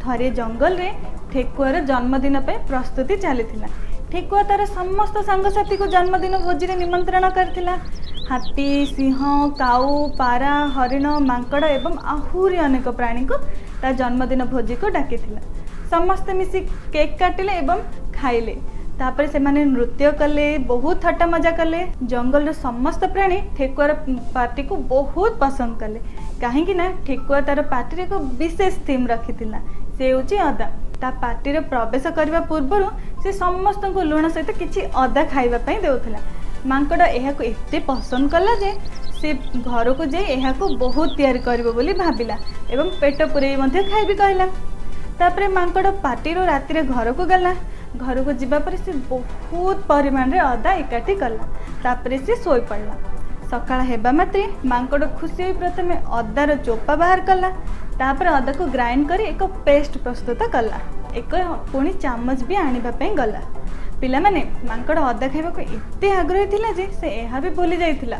थरे जंगल रे ठेकुआर जन्मदिन पे प्रस्तुति चली। ठेकुआ तार समस्त सांगसाथी को जन्मदिन भोजी रे निमंत्रण करथिला। हाथी, सिंह, काऊ, पारा, हरिण, मांकड़ एवं आहुरी अनेक प्राणी को ता जन्मदिन भोजी को डाकिथिला। समस्ते मिसी केक काटिले एवं खाइले। तापर से माने नृत्य कले, बहुत थट्टा मजा कले। जंगल रे समस्त प्राणी ठेकुआर पार्टी को बहुत पसंद कले। कहीं ना ठेकुआ तार पार्टी रे को विशेष थीम रखिथिला, से होची अदा। ता पार्टी रे प्रवेश करबा पूर्व से समस्त को लुण सहित किछि अदा खाइबा पई देउथिला। मांकड़ एहा को एते पसंद कला जे से घर को जाई एहा को बहुत तैयार करबो बोली भाबिला एवं पेट पुरै मध्ये खाइबी कहला। तापरे मांकड़ पार्टी रो राति रे घर को गला। घर को जिबा पर से बहुत परिमाण रे अदा एकाठी कला। तापरे से सोई पड़ला। सकाळ हेबा मात्रे मांकड़ खुशी होई प्रथमे अदार चोपा बाहर कला। तापर अदा को ग्राइंड करी एक पेस्ट प्रस्तुत कला। एक पुणी चामच भी आनिबा पई गला। पिला माने मांकड़ अदा खाइबा को एते आग्रही थिला जे से एहा भी भूली जाइथिला।